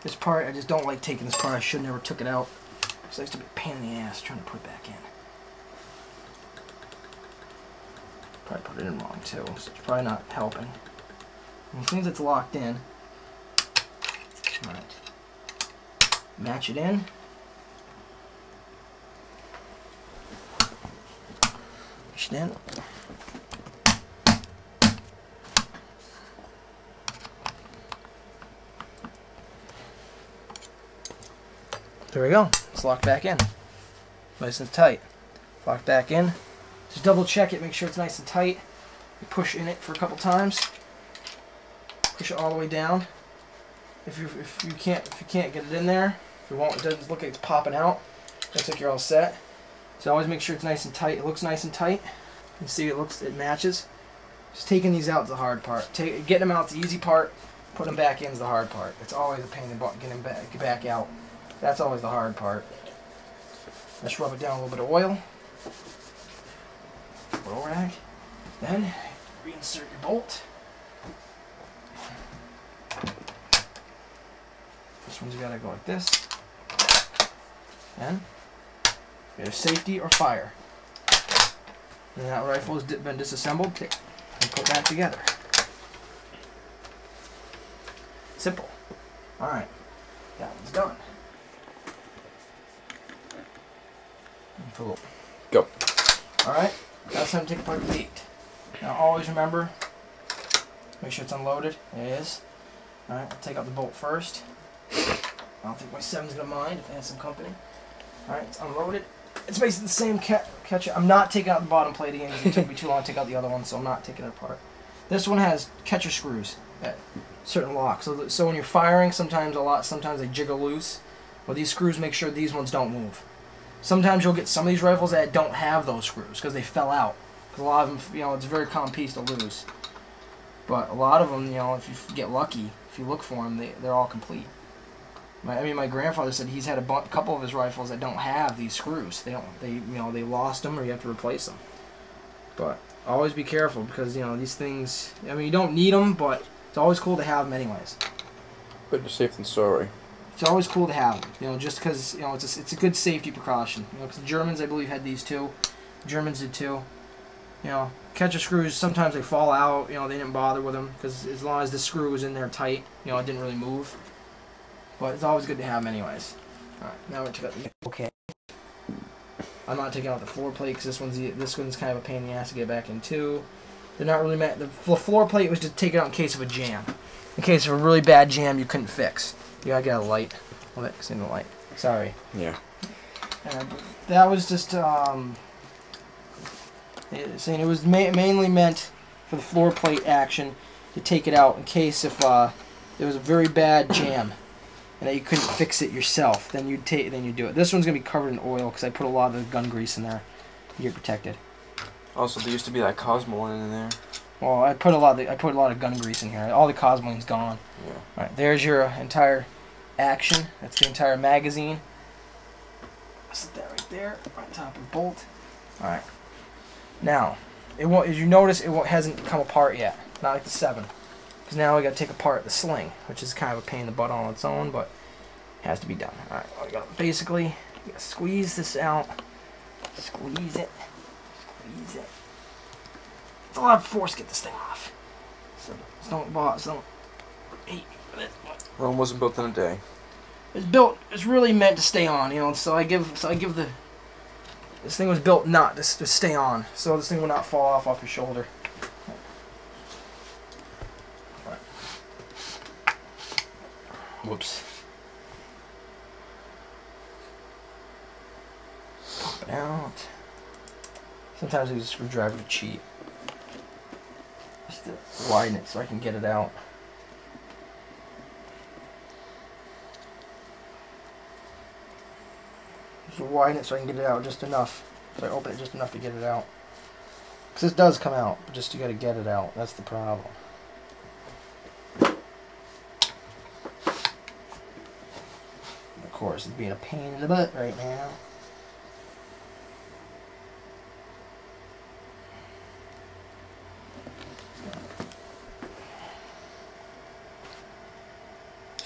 This part, I just don't like taking this part. I should never took it out. Because I used to be a pain in the ass trying to put it back in. Probably put it in wrong too, so it's probably not helping. And as soon as it's locked in, alright, match it in. Match it in. There we go. It's locked back in. Nice and tight. Locked back in. Just double check it, make sure it's nice and tight. You push in it for a couple times. Push it all the way down. If you can't get it in there, if it doesn't look like it's popping out, looks like you're all set. So always make sure it's nice and tight. It looks nice and tight. You can see it matches. Just taking these out is the hard part. Getting them out is the easy part. Putting them back in is the hard part. It's always a pain in the butt getting them back out. That's always the hard part. Just rub it down a little bit of oil. Oil rag. Then reinsert your bolt. This one's got to go like this. And either safety or fire. And that rifle has been disassembled. And put that together. Simple. Alright. That one's done. Go. Alright. Now it's time to take apart the 8. Now always remember, make sure it's unloaded. It is. Alright, I'll take out the bolt first. I don't think my 7's going to mind if it has some company. Alright, it's unloaded. It's basically the same catch. I'm not taking out the bottom plate again because it took me too long to take out the other one, so I'm not taking it apart. This one has catcher screws at certain locks. So when you're firing, sometimes they jiggle loose. Well, these screws make sure these ones don't move. Sometimes you'll get some of these rifles that don't have those screws because they fell out. Because a lot of them, it's a very common piece to lose. But a lot of them, if you get lucky, if you look for them, they're all complete. My grandfather said he's had a couple of his rifles that don't have these screws. They lost them or you have to replace them. But always be careful because these things. You don't need them, but it's always cool to have them anyways. Better safe than sorry. It's always cool to have them, just because it's a good safety precaution. Because the Germans, I believe, had these too. The Germans did too. Catcher screws, sometimes they fall out. They didn't bother with them because as long as the screw was in there tight, it didn't really move. But it's always good to have them anyways. All right, now we're taking out the okay. I'm not taking out the floor plate because this one's kind of a pain in the ass to get back in too. They're not really meant. The floor plate was to take it out in case of a jam, in case of a really bad jam you couldn't fix. Yeah, I got a light. Well, that's in the light. Sorry. Yeah. That was just saying it was mainly meant for the floor plate action to take it out in case if there was a very bad jam and that you couldn't fix it yourself. Then you'd do it. This one's gonna be covered in oil because I put a lot of the gun grease in there. You're protected. Also, there used to be that Cosmoline in there. Well, I put a lot of gun grease in here. All the Cosmoline's gone. Yeah. All right, there's your entire action. That's the entire magazine. Set that right there, on top of the bolt. All right. Now, as you notice, it hasn't come apart yet. Not like the 7, because now we got to take apart the sling, which is kind of a pain in the butt on its own, but it has to be done. All right. Well, you got basically you got to squeeze this out. Squeeze it. Squeeze it. It's a lot of force to get this thing off. So don't hate me for this. Rome wasn't built in a day. It's really meant to stay on, so I give this thing was built not to stay on, so this thing will not fall off your shoulder. Right. Whoops. Pop it out. Sometimes I use a screwdriver to cheat. Just to widen it so I can get it out. Just widen it so I can get it out just enough. So I open it just enough to get it out. Because this does come out, but just you got to get it out. That's the problem. Of course, it's being a pain in the butt right now.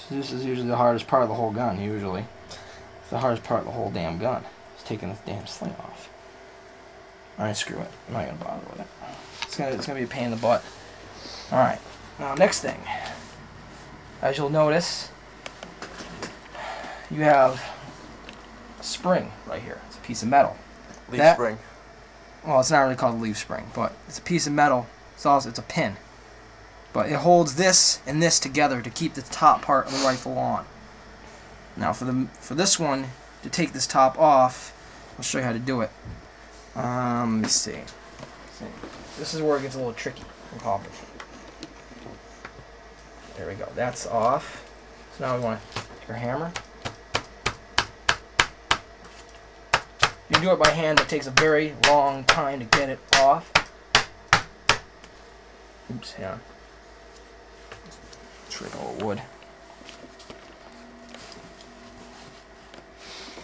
So this is usually the hardest part of the whole gun. Usually, it's the hardest part of the whole damn gun. Is taking this damn sling off. All right, screw it. I'm not gonna bother with it. It's gonna be a pain in the butt. All right. Now next thing, as you'll notice, you have a spring right here. It's a piece of metal. Leaf spring. Well, it's not really called a leaf spring, but it's a piece of metal. It's a pin. But it holds this and this together to keep the top part of the rifle on. Now for this one, to take this top off, I'll show you how to do it. Let me see. This is where it gets a little tricky and complicated. There we go. That's off. So now we want to take our hammer. You can do it by hand, but it takes a very long time to get it off. Oops, hang on. Trick all wood.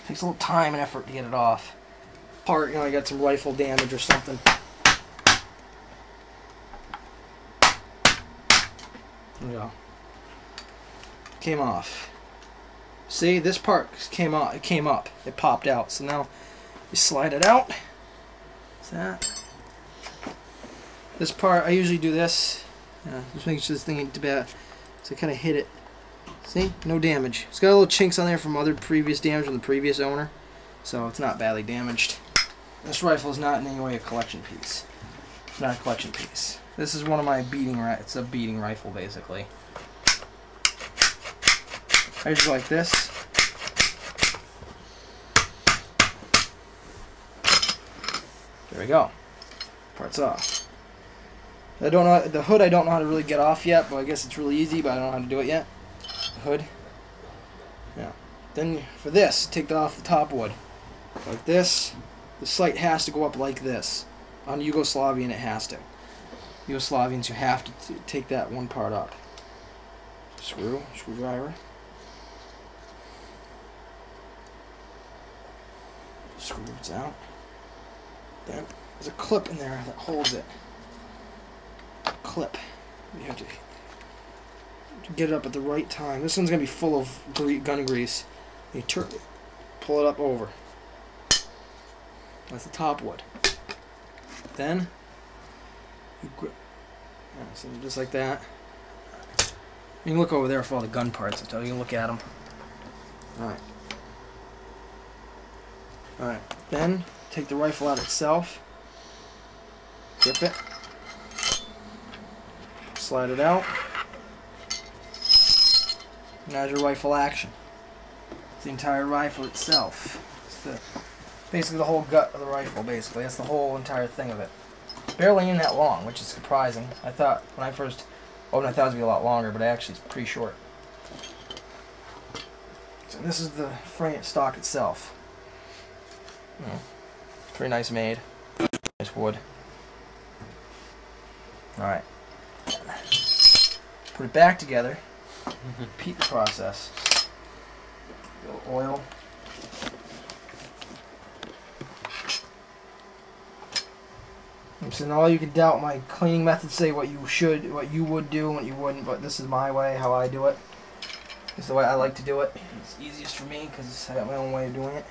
Takes a little time and effort to get it off. Part, you got some rifle damage or something. There we go. Came off. See, this part came off. It came up. It popped out. So now you slide it out. What's that? This part, I usually do this. Just make sure this thing ain't too bad. So I kind of hit it. See? No damage. It's got a little chinks on there from other previous damage from the previous owner. So it's not badly damaged. This rifle is not in any way a collection piece. It's not a collection piece. This is one of my it's a beating rifle basically. I just like this. There we go. Part's off. I don't know the hood. I don't know how to really get off yet, but I guess it's really easy. But I don't know how to do it yet. The hood. Yeah. Then for this, take that off the top wood, like this. The sight has to go up like this. On Yugoslavian, it has to. Yugoslavians, you have to take that one part up. Screwdriver. Screw it out. Then there's a clip in there that holds it. Clip. You have to get it up at the right time. This one's gonna be full of gun grease. You turn it, pull it up over. That's the top wood. Then you grip. So just like that. You can look over there for all the gun parts. I tell you, you can look at them. All right. All right. Then take the rifle out itself. Grip it. Slide it out. And there's your rifle action. It's the entire rifle itself. It's basically the whole gut of the rifle, basically. That's the whole entire thing of it. It's barely in that long, which is surprising. I thought when I first opened, I thought it was going to be a lot longer, but actually it's pretty short. So this is the frame stock itself. Pretty nice made. Nice wood. Alright. Put it back together. Repeat the process. A little oil. So all you can doubt my cleaning methods, say what you would do, and what you wouldn't, but this is my way, how I do it. This is the way I like to do it. It's easiest for me because I got my own way of doing it.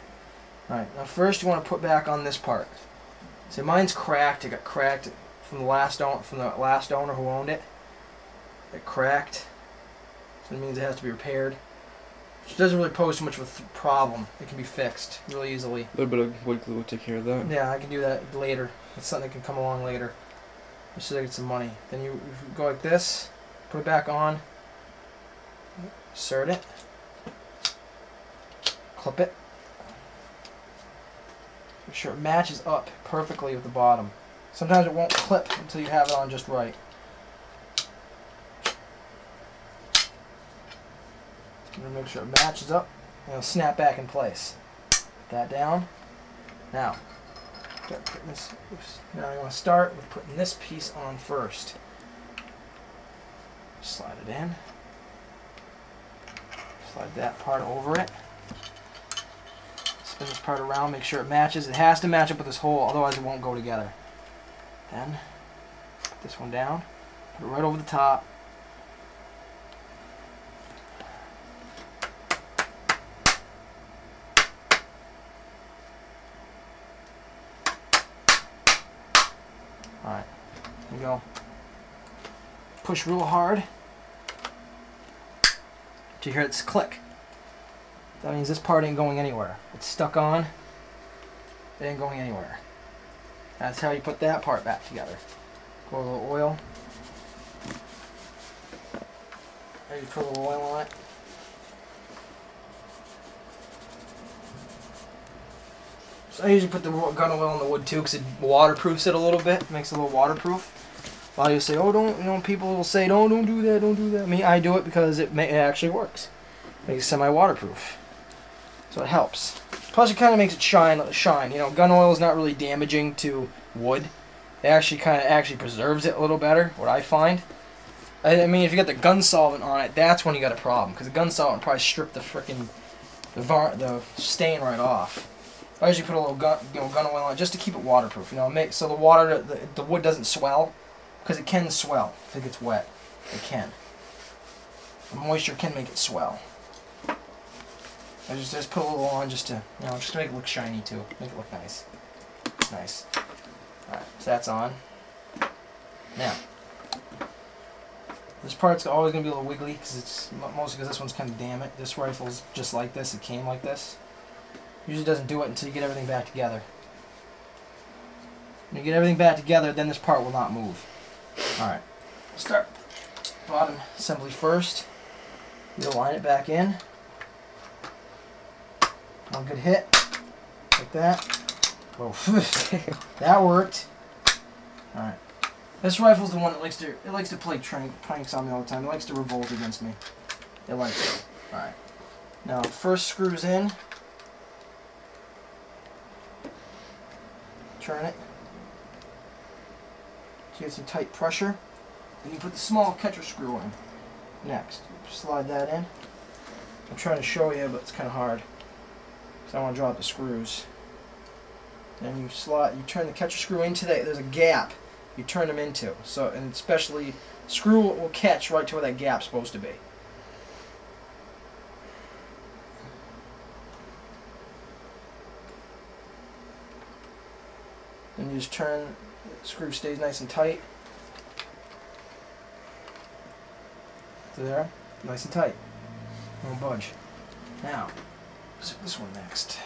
Alright, now first you want to put back on this part. So mine's cracked. It got cracked from the last owner who owned it. It cracked. So it means it has to be repaired. Which doesn't really pose too much of a problem. It can be fixed really easily. A little bit of wood glue will take care of that. Yeah, I can do that later. It's something that can come along later. Just so I get some money. Then you go like this, put it back on, insert it, clip it. Make sure it matches up perfectly with the bottom. Sometimes it won't clip until you have it on just right. Make sure it matches up and it'll snap back in place. Put that down. Now I want to start with putting this piece on first. Slide it in. Slide that part over it. Spin this part around, make sure it matches. It has to match up with this hole, otherwise it won't go together. Then put this one down, put it right over the top. Alright, here we go. Push real hard to hear it click. That means this part ain't going anywhere. It's stuck on. It ain't going anywhere. That's how you put that part back together. Pour a little oil. Maybe put a little oil on it. So I usually put the gun oil on the wood too because it waterproofs it a little bit. Makes it a little waterproof. A lot of you say, oh, don't, you know, people will say, don't do that, don't do that. Me, I do it because it actually works. Makes it semi-waterproof. So it helps. Plus it kind of makes it shine. You know, gun oil is not really damaging to wood. It actually kind of preserves it a little better, what I find. I mean, if you got the gun solvent on it, that's when you got a problem. Because the gun solvent will probably strip the frickin' the stain right off. I usually put a little gun oil on it just to keep it waterproof. You know, so the water, the wood doesn't swell. Because it can swell if it gets wet. It can. The moisture can make it swell. I just put a little on just to, you know, just to make it look shiny too. Make it look nice. Nice. Alright, so that's on. Now, this part's always going to be a little wiggly because it's mostly because this one's kind of damaged. This rifle's just like this. It came like this. Usually doesn't do it until you get everything back together. When you get everything back together, then this part will not move. Alright, start bottom assembly first. You align it back in. One good hit, like that. Whoa, that worked. Alright, this rifle's the one that likes to play pranks on me all the time. It likes to revolt against me. It likes it. Alright, now first screws in. Turn it. So you get some tight pressure. Then you put the small catcher screw in. Next, slide that in. I'm trying to show you, but it's kind of hard. So I want to draw out the screws. Then you turn the catcher screw into that. There's a gap. You turn them into. So, and especially, screw will catch right to where that gap's supposed to be. Then you just turn. The screw stays nice and tight. So there, nice and tight. Won't budge. Now, let's do this one next.